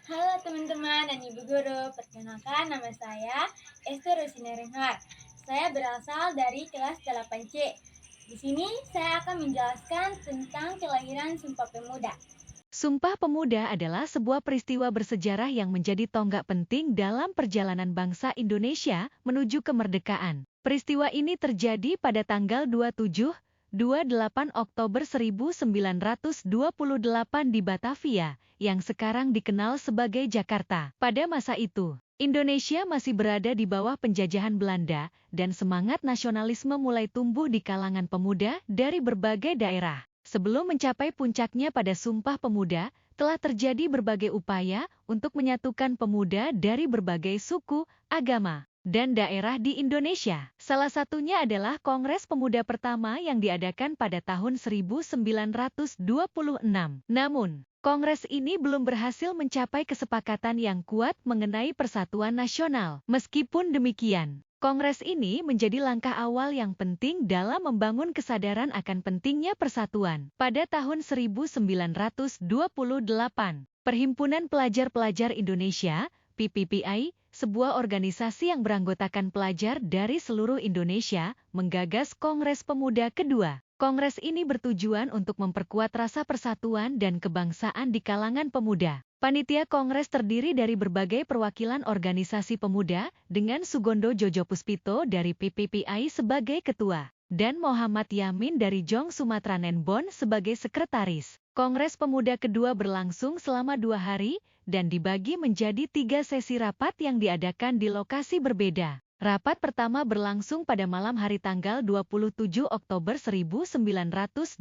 Halo teman-teman dan Ibu Guru, perkenalkan nama saya Esther Rosina Renhar. Saya berasal dari kelas 8C. Di sini saya akan menjelaskan tentang kelahiran Sumpah Pemuda. Sumpah Pemuda adalah sebuah peristiwa bersejarah yang menjadi tonggak penting dalam perjalanan bangsa Indonesia menuju kemerdekaan. Peristiwa ini terjadi pada tanggal 27-28 Oktober 1928 di Batavia, yang sekarang dikenal sebagai Jakarta. Pada masa itu, Indonesia masih berada di bawah penjajahan Belanda, dan semangat nasionalisme mulai tumbuh di kalangan pemuda dari berbagai daerah. Sebelum mencapai puncaknya pada Sumpah Pemuda, telah terjadi berbagai upaya untuk menyatukan pemuda dari berbagai suku, agama, dan daerah di Indonesia. Salah satunya adalah Kongres Pemuda pertama yang diadakan pada tahun 1926. Namun, Kongres ini belum berhasil mencapai kesepakatan yang kuat mengenai persatuan nasional. Meskipun demikian, Kongres ini menjadi langkah awal yang penting dalam membangun kesadaran akan pentingnya persatuan. Pada tahun 1928, Perhimpunan Pelajar-Pelajar Indonesia, PPPI, sebuah organisasi yang beranggotakan pelajar dari seluruh Indonesia, menggagas Kongres Pemuda kedua. Kongres ini bertujuan untuk memperkuat rasa persatuan dan kebangsaan di kalangan pemuda. Panitia Kongres terdiri dari berbagai perwakilan organisasi pemuda, dengan Sugondo Jojopuspito dari PPPI sebagai ketua, dan Muhammad Yamin dari Jong Sumatera Nenbon sebagai sekretaris. Kongres Pemuda kedua berlangsung selama 2 hari, dan dibagi menjadi 3 sesi rapat yang diadakan di lokasi berbeda. Rapat pertama berlangsung pada malam hari tanggal 27 Oktober 1928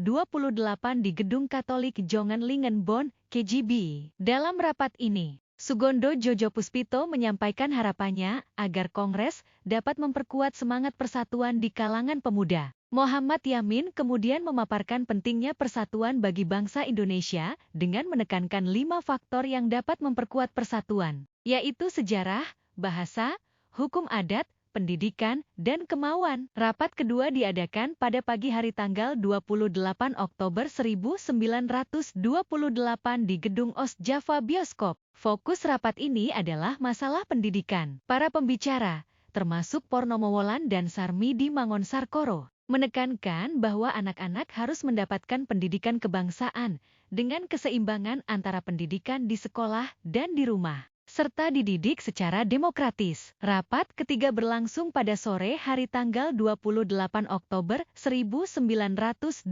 di Gedung Katolik Jongenlingenbon, KGB. Dalam rapat ini, Sugondo Jojopuspito menyampaikan harapannya agar Kongres dapat memperkuat semangat persatuan di kalangan pemuda. Muhammad Yamin kemudian memaparkan pentingnya persatuan bagi bangsa Indonesia dengan menekankan 5 faktor yang dapat memperkuat persatuan, yaitu sejarah, bahasa, hukum adat, pendidikan, dan kemauan. Rapat kedua diadakan pada pagi hari tanggal 28 Oktober 1928 di Gedung Os Java Bioskop. Fokus rapat ini adalah masalah pendidikan. Para pembicara, termasuk Pornomo Wolan dan Sarmidi Mangun-Sarkoro, menekankan bahwa anak-anak harus mendapatkan pendidikan kebangsaan dengan keseimbangan antara pendidikan di sekolah dan di rumah, serta dididik secara demokratis. Rapat ketiga berlangsung pada sore hari tanggal 28 Oktober 1928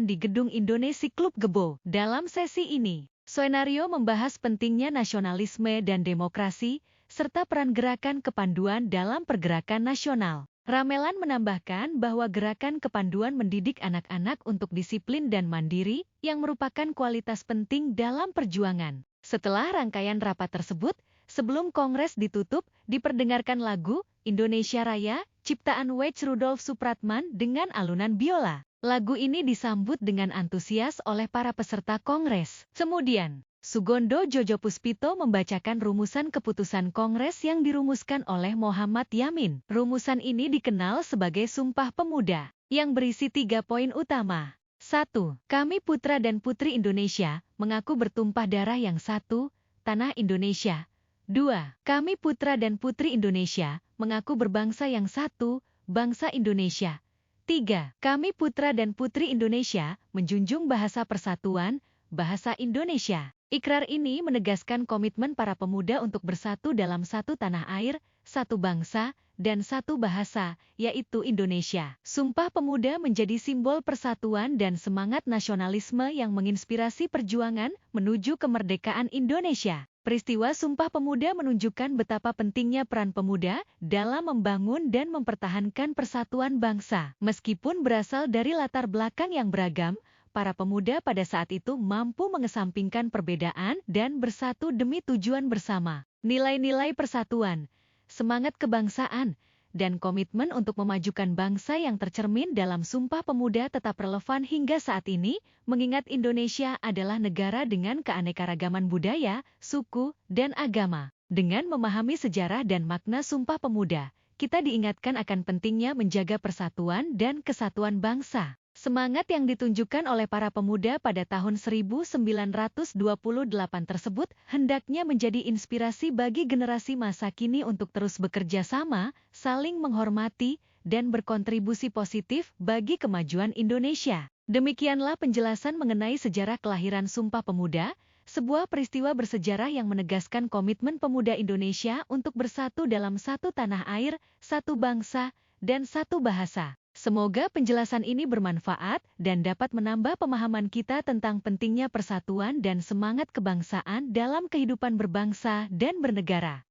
di Gedung Indonesia Klub Gebo. Dalam sesi ini, Soenario membahas pentingnya nasionalisme dan demokrasi, serta peran gerakan kepanduan dalam pergerakan nasional. Ramelan menambahkan bahwa gerakan kepanduan mendidik anak-anak untuk disiplin dan mandiri, yang merupakan kualitas penting dalam perjuangan. Setelah rangkaian rapat tersebut, sebelum Kongres ditutup, diperdengarkan lagu Indonesia Raya, ciptaan Weich Rudolf Supratman dengan alunan biola. Lagu ini disambut dengan antusias oleh para peserta Kongres. Kemudian, Sugondo Jojopuspito membacakan rumusan keputusan Kongres yang dirumuskan oleh Muhammad Yamin. Rumusan ini dikenal sebagai Sumpah Pemuda, yang berisi 3 poin utama. 1. Kami putra dan putri Indonesia, mengaku bertumpah darah yang satu, tanah Indonesia. 2. Kami putra dan putri Indonesia, mengaku berbangsa yang satu, bangsa Indonesia. 3. Kami putra dan putri Indonesia, menjunjung bahasa persatuan, bahasa Indonesia. Ikrar ini menegaskan komitmen para pemuda untuk bersatu dalam satu tanah air, satu bangsa, dan satu bahasa, yaitu Indonesia. Sumpah Pemuda menjadi simbol persatuan dan semangat nasionalisme yang menginspirasi perjuangan menuju kemerdekaan Indonesia. Peristiwa Sumpah Pemuda menunjukkan betapa pentingnya peran pemuda dalam membangun dan mempertahankan persatuan bangsa. Meskipun berasal dari latar belakang yang beragam, para pemuda pada saat itu mampu mengesampingkan perbedaan dan bersatu demi tujuan bersama. Nilai-nilai persatuan, semangat kebangsaan, dan komitmen untuk memajukan bangsa yang tercermin dalam Sumpah Pemuda tetap relevan hingga saat ini, mengingat Indonesia adalah negara dengan keanekaragaman budaya, suku, dan agama. Dengan memahami sejarah dan makna Sumpah Pemuda, kita diingatkan akan pentingnya menjaga persatuan dan kesatuan bangsa. Semangat yang ditunjukkan oleh para pemuda pada tahun 1928 tersebut hendaknya menjadi inspirasi bagi generasi masa kini untuk terus bekerja sama, saling menghormati, dan berkontribusi positif bagi kemajuan Indonesia. Demikianlah penjelasan mengenai sejarah kelahiran Sumpah Pemuda, sebuah peristiwa bersejarah yang menegaskan komitmen pemuda Indonesia untuk bersatu dalam satu tanah air, satu bangsa, dan satu bahasa. Semoga penjelasan ini bermanfaat dan dapat menambah pemahaman kita tentang pentingnya persatuan dan semangat kebangsaan dalam kehidupan berbangsa dan bernegara.